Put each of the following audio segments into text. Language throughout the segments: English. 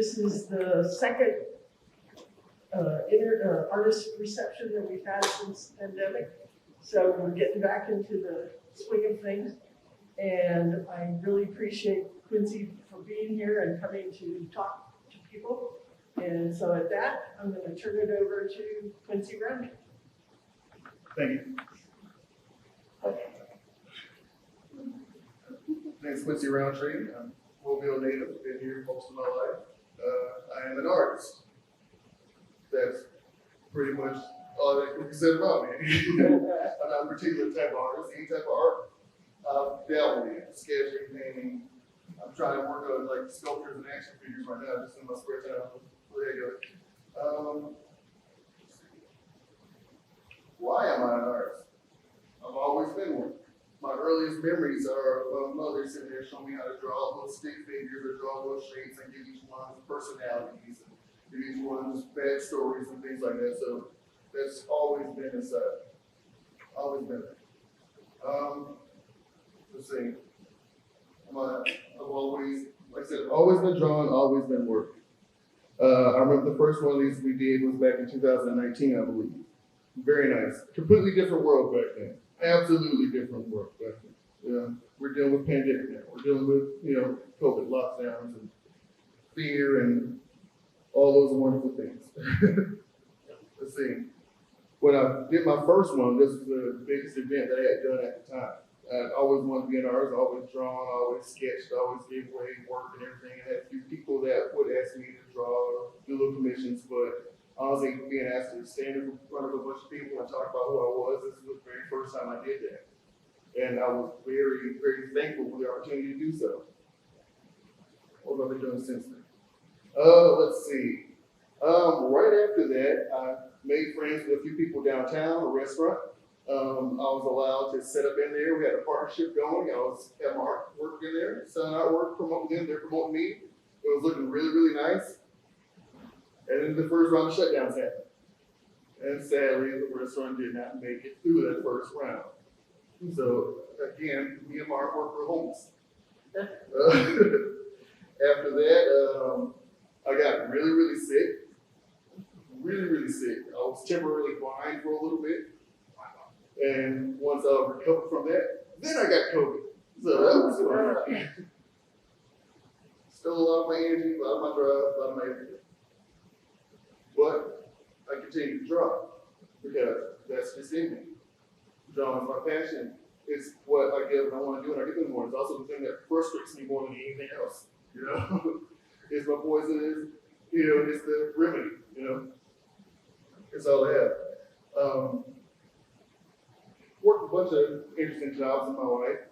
This is the second artist reception that we've had since the pandemic. So we're getting back into the swing of things. And I really appreciate Quincy for being here and coming to talk to people. And so at that, I'm going to turn it over to Quincy Roundtree. Thank you. My name is Quincy Roundtree. I'm a Mobile native, been here most of my life. I am an artist. That's pretty much all that can be said about me. I'm not a particular type of artist, any type of art. I've dabbled in sketching, painting. I'm trying to work on like sculptures and action figures right now, just in my spare time. So there you go. Why am I an artist? I've always been one. My earliest memories are of my mother sitting there showing me how to draw little stick figures or draw little shapes and give each one personalities and give each one bad stories and things like that. So that's always been inside. Always been there. Let's see. I've always, like I said, always been drawing, always been working. I remember the first one of these we did was back in 2019, I believe. Very nice. Completely different world back then. Absolutely different world back then. Yeah, we're dealing with pandemic now. We're dealing with, COVID lockdowns and fear and all those wonderful things. Let's see. When I did my first one, this was the biggest event that I had done at the time. I always wanted to be an artist, always drawn, always sketched, always gave away work and everything. I had a few people that would ask me to draw or do little commissions, but honestly, being asked to stand in front of a bunch of people and talk about who I was, this was the very first time I did that. And I was very, very thankful for the opportunity to do so. What have I been doing since then? Let's see. Right after that, I made friends with a few people downtown, a restaurant. I was allowed to set up in there. We had a partnership going. I was at my artwork in there, selling artwork, promoting them, they're promoting me. It was looking really, really nice. And then the first round of shutdowns happened. And sadly, the restaurant did not make it through that first round. So again, me and my artwork were homeless. After that, I got really, really sick. Really, really sick. I was temporarily blind for a little bit. And once I recovered from that, then I got COVID. So that was fun. Still a lot of my energy, a lot of my drive, a lot of my everything. But I continue to draw because that's just in me. Drawing is my passion. It's what I get when I want to do and I get in the morning. It's also the thing that frustrates me more than anything else. It's my poison, it's the remedy, It's all I have. Worked a bunch of interesting jobs in my life.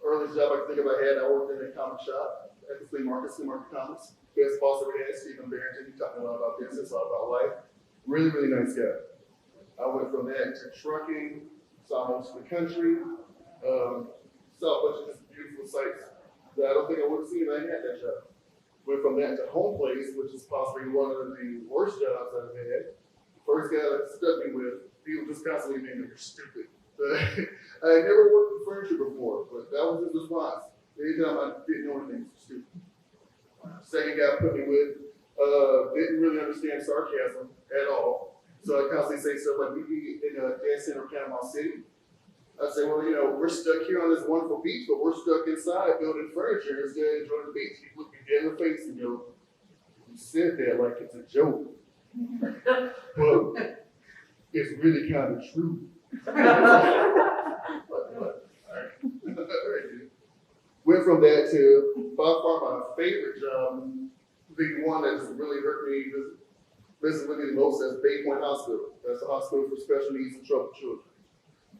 Earliest job I can think of I worked in a comic shop at the flea market comics. Best boss ever had, Stephen Barrington. He taught me a lot about business, a lot about life. Really, really nice guy. I went from that to trucking, saw most of the country, saw a bunch of just beautiful sights that I don't think I would have seen if I had that job. Went from that to home place, which is possibly one of the worst jobs I've had. First guy that stuck me with, people just constantly made me, you're stupid. I had never worked with furniture before, but that was his response. Anytime I didn't know anything, it's stupid. Second guy put me with, didn't really understand sarcasm at all. So I constantly say stuff like, we'd be in a dance center in Panama City. I'd say, well, we're stuck here on this wonderful beach, but we're stuck inside building furniture instead of enjoying the beach. You look me dead in the face and go, you said that like it's a joke. Well, it's really kind of true. Went from that to by far my favorite job, the one that just really hurt me, visited with me the most, as Bay Point Hospital. That's the hospital for special needs and troubled children.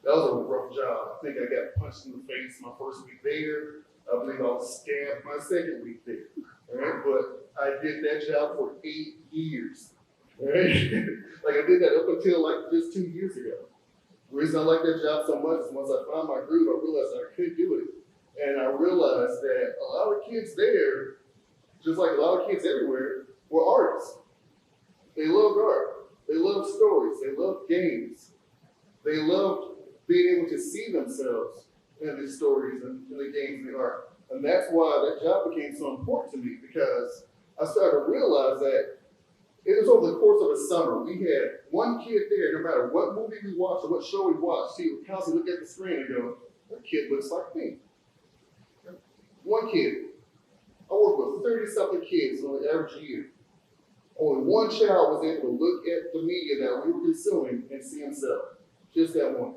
That was a rough job. I think I got punched in the face my first week there. I believe I was stabbed my second week there. All right? But I did that job for 8 years. All right? Like I did that up until like just 2 years ago. The reason I like that job so much is once I found my groove, I realized I could do it. And I realized that a lot of kids there, just like a lot of kids everywhere, were artists. They loved art. They loved stories. They loved games. They loved being able to see themselves in the stories and in the games and the art. And that's why that job became so important to me, because I started to realize that it was over the course of a summer. We had one kid there, no matter what movie we watched or what show we watched, he would constantly look at the screen and go, that kid looks like me. One kid. I worked with 30-something kids on the average year. Only one child was able to look at the media that we were consuming and see himself. Just that one.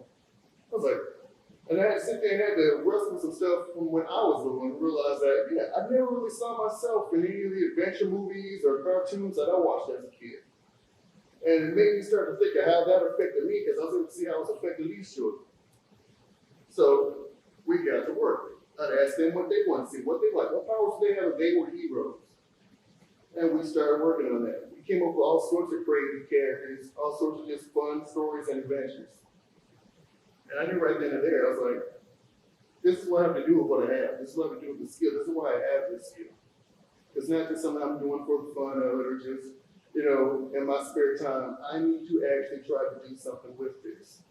I was like, and I had to sit there and had to wrestle with some stuff from when I was little and realize that, yeah, I never really saw myself in any of the adventure movies or cartoons that I watched as a kid. And it made me start to think of how that affected me because I was able to see how it was affecting these children. So we got to work. I'd ask them what they want to see, what they like, what powers they have if they were heroes. And we started working on that. We came up with all sorts of crazy characters, all sorts of just fun stories and adventures. And I knew right then and there, I was like, this is what I have to do with what I have. This is what I have to do with the skill. This is why I have this skill. It's not just something I'm doing for the fun of it or just, in my spare time. I need to actually try to do something with this.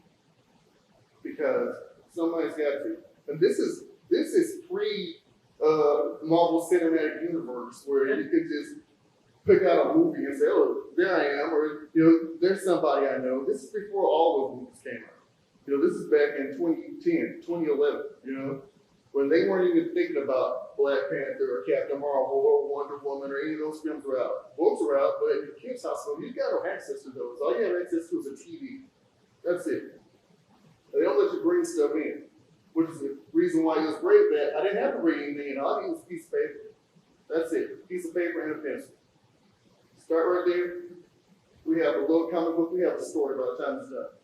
Because somebody's got to. And this is pre Marvel Cinematic Universe where you could just pick out a movie and say, oh, there I am, or there's somebody I know. This is before all those movies came out. This is back in 2010, 2011, when they weren't even thinking about Black Panther or Captain Marvel or Wonder Woman or any of those films were out. Books were out, but at your kids' hospital, you got no access to those. All you have access to is a TV. That's it. They don't let you bring stuff in, which is the reason why it was great that I didn't have to bring anything in. All I need was a piece of paper. That's it. A piece of paper and a pencil. Start right there. We have a little comic book. We have a story by the time it's done.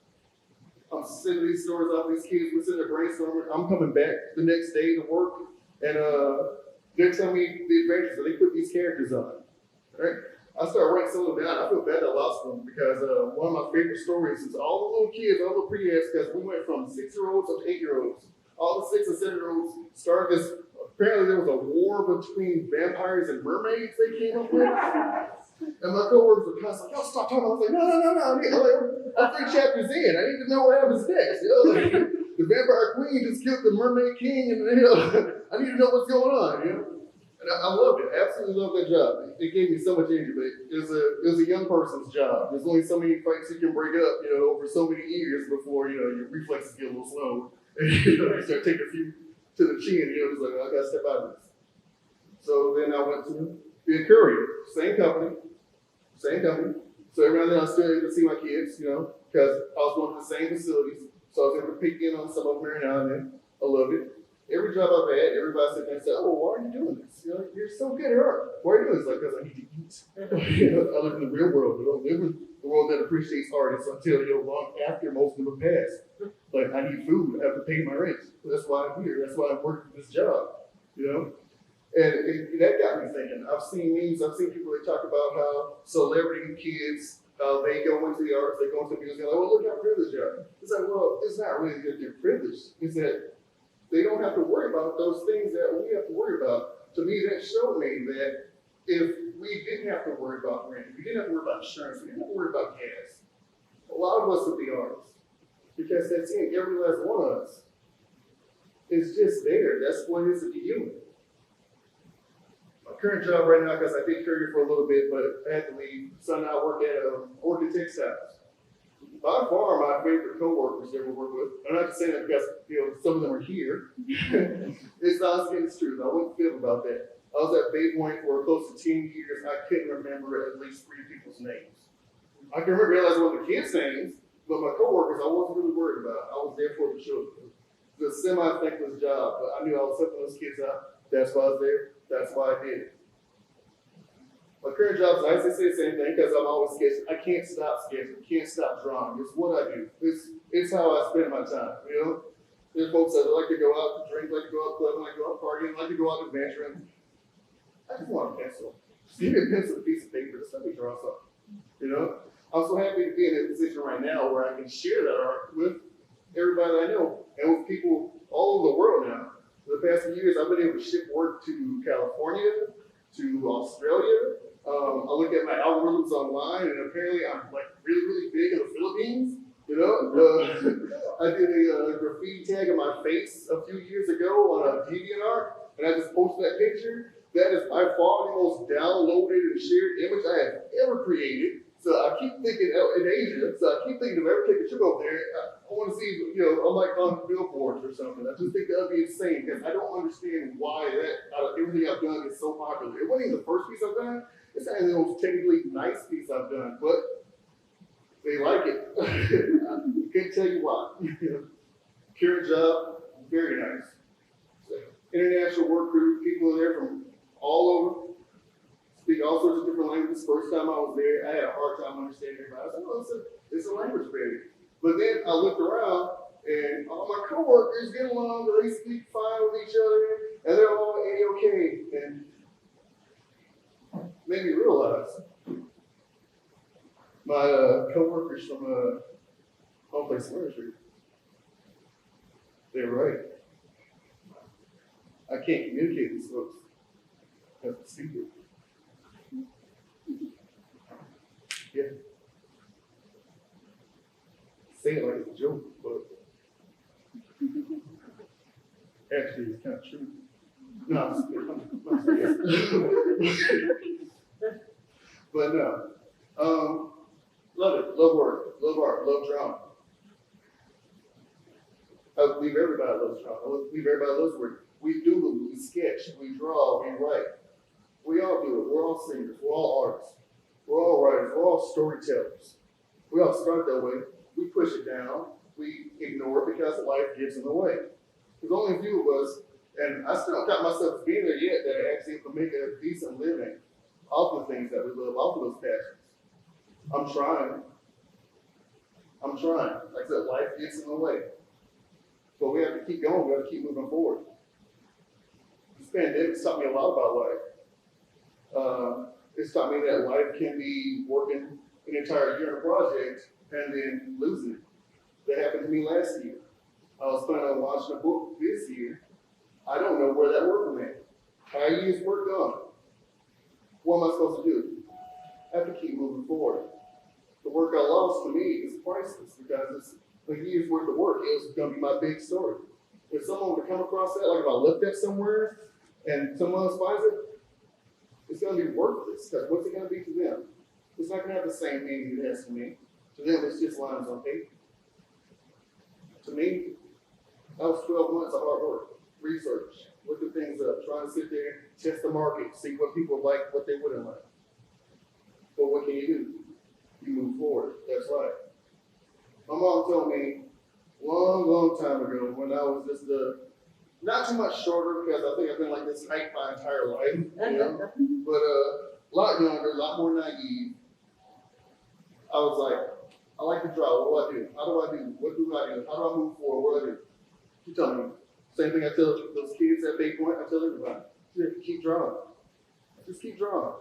I'm sending these stories off to these kids. We're sitting there brainstorming. I'm coming back the next day to work, and they're telling me the adventures that they put these characters on. Right? I start writing some of them down. I feel bad I lost them because one of my favorite stories is all the little kids, all the pre-ads, because we went from 6-year-olds up to 8-year-olds. All the 6 and 7-year-olds started this. Apparently, there was a war between vampires and mermaids they came up with. And my coworkers were constantly like, y'all stop talking. I was like, no. I'm 3 chapters in. I need to know what happens next. The vampire queen just killed the mermaid king, and I need to know what's going on. And I loved it. I absolutely loved that job. It gave me so much energy, but it was a young person's job. There's only so many fights you can break up, over so many years before your reflexes get a little slow. And you start taking a few to the chin. It's like, I gotta step out of this. So then I went to the Courier, same company. So every now and then I was still able to see my kids, because I was going to the same facilities. So I was able to pick in on some of them every now and then. I loved it. Every job I've had, everybody sat there and said, oh, why are you doing this? You're so good at art. Why are you doing this? Like, because I need to eat. I live in the real world. I don't live in the world that appreciates artists until, long after most of them have passed. Like, I need food. I have to pay my rent. That's why I'm here. That's why I'm working this job, And that got me thinking. I've seen memes, I've seen people that talk about how celebrity kids, they go into the arts, they go into the music, like, well, look how privileged they are. It's like, well, it's not really that they're privileged. It's that they don't have to worry about those things that we have to worry about. To me, that showed me that if we didn't have to worry about rent, we didn't have to worry about insurance, we didn't have to worry about gas, a lot of us would be artists. Because that's in every last one of us. It's just there. That's what it is to be human. My current job right now, because I did Courier for a little bit, but I had to leave. So now I work at Oregon Textiles. By far, my favorite coworkers that we work with. I'm not just saying that because some of them are here. It's not against the truth. I wouldn't feel about that. I was at Bay Point for close to 10 years. I couldn't remember at least 3 people's names. I can realize one of the kids' names, but my coworkers, I wasn't really worried about. I was there for the children. It was a semi-thankless job, but I knew I was helping those kids out. That's why I was there. That's why I did it. My current job is nice. They say the same thing because I'm always sketching. I can't stop sketching. I can't stop drawing. It's what I do. It's how I spend my time. There's folks that like to go out to drink, like to go out clubbing, like to go out partying, like to go out adventuring. I just want a pencil. Just give me a pencil and a piece of paper. Just let me draw something. I'm so happy to be in a position right now where I can share that art with everybody that I know and with people all over the world now. For the past few years, I've been able to ship work to California, to Australia. I look at my algorithms online, and apparently I'm like really, really big in the Philippines. I did a graffiti tag of my face a few years ago on a DeviantArt, and I just posted that picture. That is by far the most downloaded and shared image I have ever created. So I keep thinking in Asia, so I keep thinking if I ever take a trip over there, I want to see, I'm like on billboards or something. I just think that would be insane because I don't understand why that out of everything I've done is so popular. It wasn't even the first piece I've done. It's not even the most technically nice piece I've done, but they like it. I can't tell you why. Current job, very nice. So, international work group, people in there from all over, speak all sorts of different languages. First time I was there, I had a hard time understanding everybody. I was like, oh, it's a language barrier. But then I looked around, and all my coworkers get along, they speak fine with each other, and they're all A-okay. And made me realize my coworkers from home place Roundtree, they're right. I can't communicate with these folks. That's stupid. Yeah. Say it like it's a joke, but actually it's kind of true. No, I'm just kidding. But no. Love it. Love work. Love art. Love drama. I believe everybody loves drama. I believe everybody loves work. We doodle, we sketch, we draw, we write. We all do it. We're all singers. We're all artists. We're all writers. We're all storytellers. We all start that way. We push it down. We ignore it because life gets in the way. There's only a few of us, and I still don't count myself as being there yet, that are actually able to make a decent living off the things that we love, off of those passions. I'm trying. Like I said, life gets in the way. But we have to keep going. We have to keep moving forward. This pandemic's taught me a lot about life. It's taught me that life can be working an entire year on a project and then losing it. That happened to me last year. I was planning on launching a book this year. I don't know where that work went. How a year's work gone? What am I supposed to do? I have to keep moving forward. The work I lost to me is priceless because it's a year's worth of work. It was going to be my big story. If someone were to come across that, like if I left that somewhere and someone else finds it, it's going to be worthless because what's it going to be to them? It's not going to have the same meaning it has to me. To them, it's just lines on paper. To me, that was 12 months of hard work, research, looking things up, trying to sit there, test the market, see what people like, what they wouldn't like. But what can you do? You move forward. That's right. My mom told me long time ago when I was just not too much shorter because I think I've been like this height my entire life, but a lot younger, a lot more naive. I was like, I like to draw. What do I do? How do I do? What do I do? How do I move forward? What do I do? She told me. Same thing I tell those kids at Bay Point, I tell everybody. You have to keep drawing. Just keep drawing.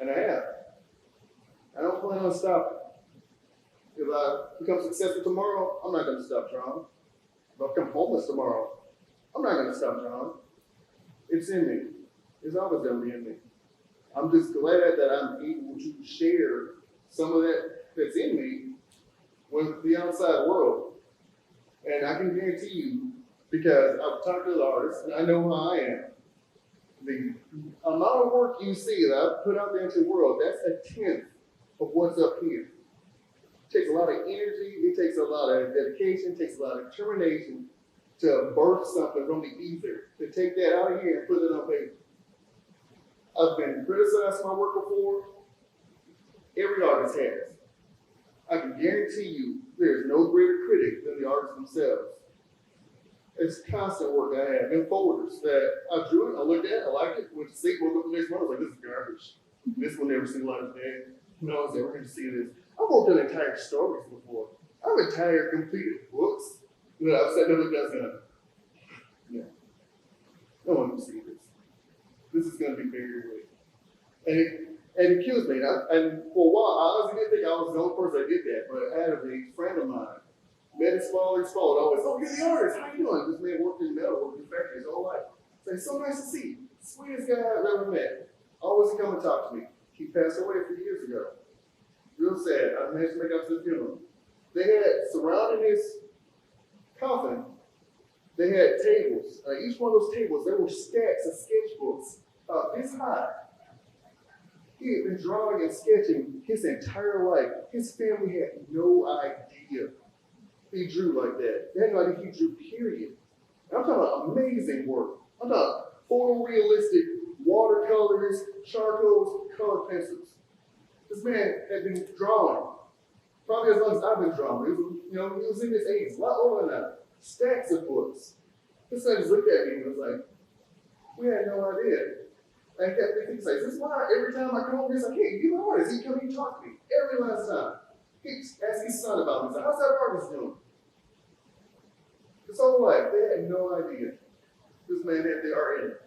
And I have. I don't plan on stopping. If I become successful tomorrow, I'm not going to stop drawing. If I become homeless tomorrow, I'm not going to stop drawing. It's in me. It's always going to be in me. I'm just glad that I'm able to share some of that that's in me with the outside world. And I can guarantee you, because I've talked to the artists and I know how I am, the amount of work you see that I've put out there into the world, that's a tenth of what's up here. It takes a lot of energy, it takes a lot of dedication, it takes a lot of determination to birth something from the ether, to take that out of here and put it on paper. I've been criticized for my work before. Every artist has. I can guarantee you there's no greater critic than the artists themselves. It's constant work I have in folders that I drew it, I looked at it, I liked it, went to sleep, woke up the next morning, I was like, this is garbage. This will never see the light of day. No one's ever going to see this. I've worked on entire stories before. I've entire completed books that I've said never does that. Yeah. No one can see this. This is going to be buried away. And it kills me. And for a while, I honestly didn't think I was the only person that did that, but I had a friend of mine, met his father, always, oh, you're the artist, how you doing? This man worked in metal, worked in factory his whole life. It's so nice to see you. Sweetest guy I've ever met. Always come and talk to me. He passed away a few years ago. Real sad. I managed to make up to the funeral. They had surrounding his coffin, They had tables. Each one of those tables, there were stacks of sketchbooks this high. He had been drawing and sketching his entire life. His family had no idea he drew like that. They had no idea he drew, period. And I'm talking about amazing work. I'm talking about photorealistic watercolors, charcoals, colored pencils. This man had been drawing probably as long as I've been drawing. He was in his 80s, a lot older than that. Stacks of books. This guy just looked at me and was like, we had no idea. And I kept thinking, is this why every time I come over, he's like, hey, you know artist, he come and talk to me every last time. He asked his son about me. He's like, how's that artist doing? His whole life, they had no idea. This man had the art in it.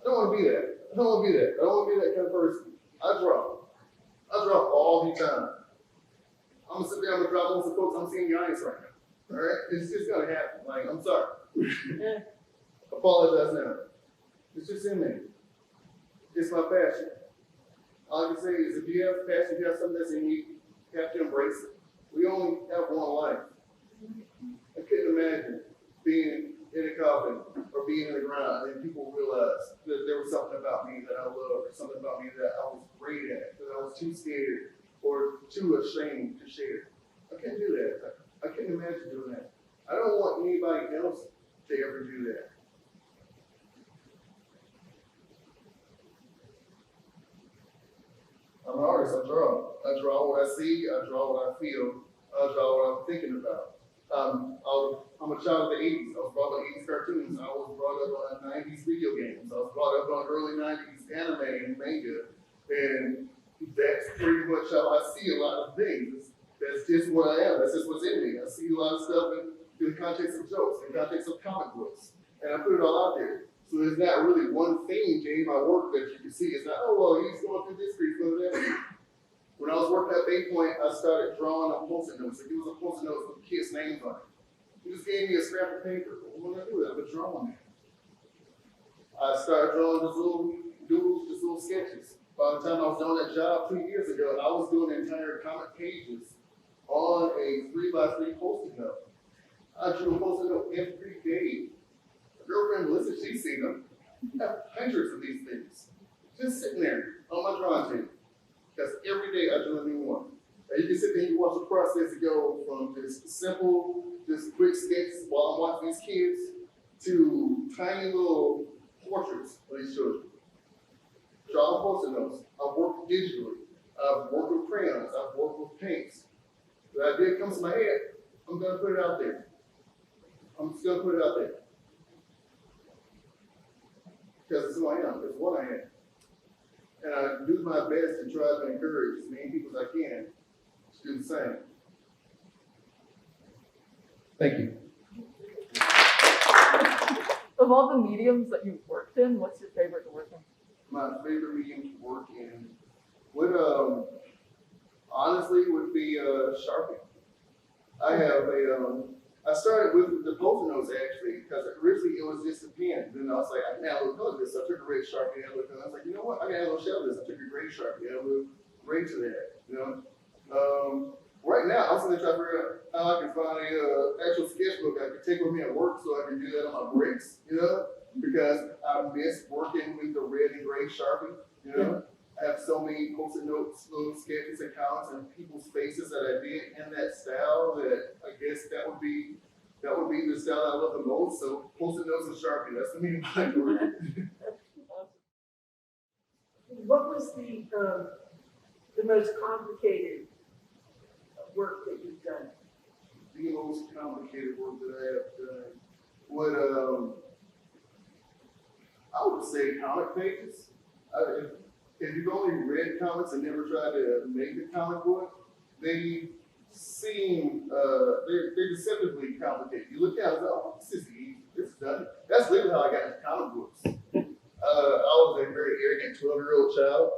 I don't want to be that. I don't want to be that. I don't want to be that kind of person. I draw. I draw all the time. I'm gonna sit there, I'm gonna draw most of the folks I'm seeing the audience right now. All right? It's just gonna happen. Like, I'm sorry. Apologize now. It's just in me. It's my passion. All I can say is if you have passion, if you have something that's in you, you have to embrace it. We only have one life. I couldn't imagine being in a coffin or being in the ground and people realize that there was something about me that I loved or something about me that I was great at, that I was too scared or too ashamed to share. I can't do that. I couldn't imagine doing that. I don't want anybody else to ever do that. I'm an artist. I draw. I draw what I see. I draw what I feel. I draw what I'm thinking about. I'm a child of the 80s. I was brought up on 80s cartoons. I was brought up on 90s video games. I was brought up on early 90s anime and manga. And that's pretty much how I see a lot of things. That's just what I am. That's just what's in me. I see a lot of stuff in the context of jokes, in the context of comic books. And I put it all out there. So there's not really one theme to any of my work that you can see. It's not, oh, well, he's going through this, he's going through that. When I was working at Bay Point, I started drawing on Post-it notes. Like, it was a Post-it note with kids' names on it. He just gave me a scrap of paper. What did I do with it? I've been drawing it. I started drawing just little doodles, just little sketches. By the time I was doing that job 2 years ago, I was doing entire comic pages on a 3x3 Post-it note. I drew a Post-it note every day. My girlfriend Melissa, she's seen them. I have hundreds of these things. Just sitting there on my drawing table. Because every day I do a new one. And you can sit there and you watch the process go from just simple, just quick sketches while I'm watching these kids to tiny little portraits of these children. Draw Post-it notes. I've worked digitally. I've worked with crayons. I've worked with paints. The idea comes to my head, I'm going to put it out there. I'm just going to put it out there. Because it's who I am. It's what I am. And I do my best to try to encourage as many people as I can to do the same. Thank you. Of all the mediums that you've worked in, what's your favorite to work in? My favorite medium to work in would honestly would be Sharpie. I started with the Post-it notes actually, because originally it was just a pen. Then I was like, I can add a little color to this. So I took a red Sharpie and I was like, you know what? I can add a little shell to this. I took a gray Sharpie, add a little gray to that. You know? Right now, I'm going to try to figure out how I can find a actual sketchbook I can take with me at work so I can do that on my breaks, you know? Because I miss working with the red and gray Sharpie, you know? I have so many Post-it notes, little sketches and comments and people's faces that I did in that style that I guess that would be the style I love the most. So Post-it notes and Sharpie, that's the meaning behind it. What was the most complicated work that you've done? The most complicated work that I have done would, I would say comic pages. If you've only read comics and never tried to make a comic book, they seem, they're deceptively complicated. You look at it, oh, this is easy, this is done. That's literally how I got into comic books. I was a very arrogant 12-year-old child,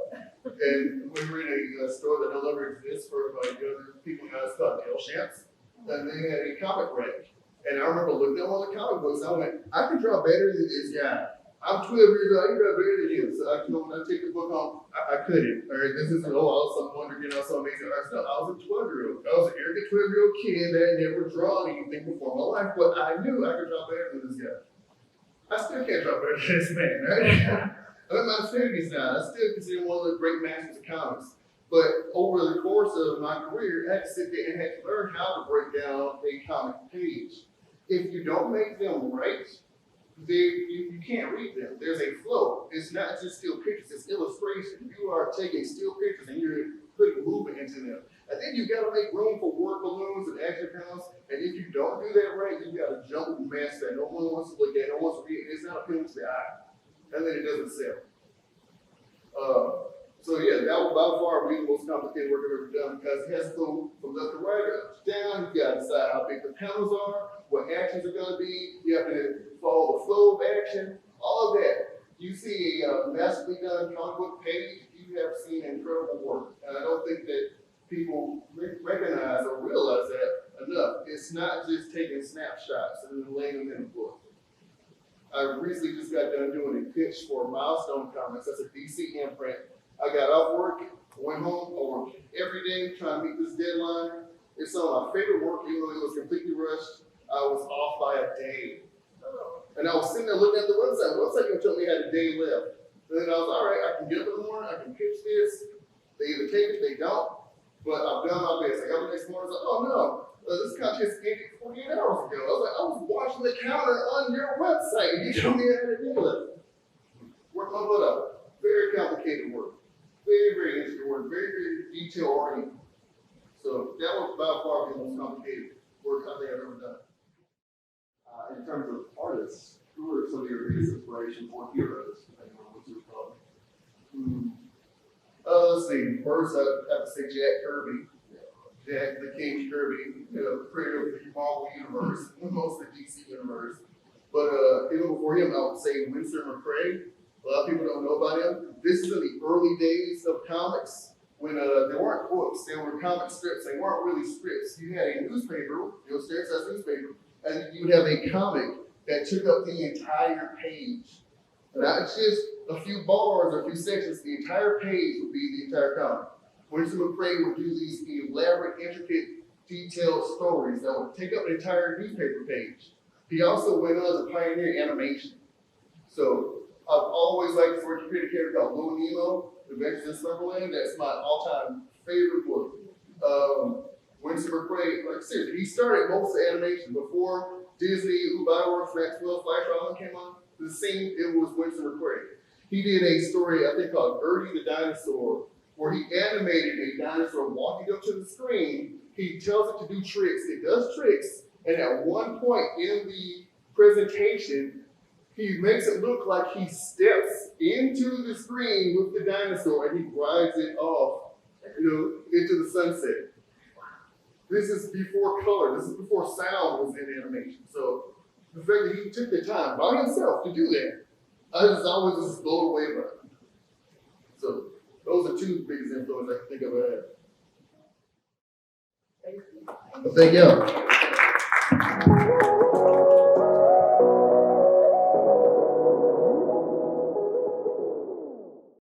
and we were in a store that no longer exists for like other people in the called L Shamps, and they had a comic rack. And I remember looking at one of the comic books, and I went, I can draw better than this guy. I'm 12 years old, I got better than you. So I, when I take the book home, I couldn't. All right, this isn't, oh, I was some wonder, some amazing artist. No, I was a 12-year-old. I was an arrogant 12-year-old kid that had never drawn anything before my life, but I knew I could draw better than this guy. I still can't draw better than this man, right? I'm in my 50s now. I still consider one of the great masters of comics. But over the course of my career, I had to sit there and had to learn how to break down a comic page. If you don't make them right, you can't read them. There's a flow. It's not just still pictures, it's illustration. You are taking still pictures and you're putting movement into them. And then you gotta make room for word balloons and action panels. And if you don't do that right, you got a jumbled mess that no one wants to look at, no one wants to read. It's not appealing to the eye. And then it doesn't sell. So yeah, that was by far the most complicated work I've ever done because it has to go from left to right, up to down. You gotta decide how big the panels are, what actions are gonna be. You have to follow the flow of action, all of that. You see a masterfully done comic book page, you have seen incredible work. And I don't think that people recognize or realize that enough. It's not just taking snapshots and then laying them in a book. I recently just got done doing a pitch for Milestone Comics. That's a DC imprint. I got off work, went home, I worked every day trying to meet this deadline. It's some of my favorite work, even though it was completely rushed. I was off by a day. And I was sitting there looking at the website. The website even told me I had a day left. And then I was, all right, I can get up in the morning, I can pitch this. They either take it, they don't. But I've done my best. I got up the next morning, I was like, oh no, this contest ended 48 hours ago. I was like, I was watching the counter on your website and you told me I had a day left. Worked my butt up. Very complicated work. Very, very interesting work. Very, very detail oriented. So that was by far the most complicated work I think I've ever done. In terms of artists, who are some of your biggest inspirations or heroes, depending on what you would call them? Let's see. First, I have to say Jack Kirby. Jack the King Kirby, creator of the Marvel universe, most of the DC universe. But even before him, I would say Winston Craig. A lot of people don't know about him. This is in the early days of comics when there weren't books, there were comic strips. They weren't really strips. You had a newspaper, strips as newspaper, and you would have a comic that took up the entire page. Not just a few bars or a few sections, the entire page would be the entire comic. Winston Craig would do these elaborate, intricate, detailed stories that would take up an entire newspaper page. He also went on to pioneer animation. So I've always liked to work with a character called Little Nemo, Adventures in Slumberland. That's my all-time favorite book. Winston Craig, like seriously, he started most of the animation before Disney, Works, Maxwell, Flash Robin came on. The same, it was Winston Craig. He did a story I think called Birdie the Dinosaur, where he animated a dinosaur walking up to the screen. He tells it to do tricks. It does tricks, and at one point in the presentation, he makes it look like he steps into the screen with the dinosaur and he rides it off, into the sunset. This is before color. This is before sound was in animation. So the fact that he took the time by himself to do that, I was always just blown away by it. So those are two biggest influences I can think of. Thank you. Thank you.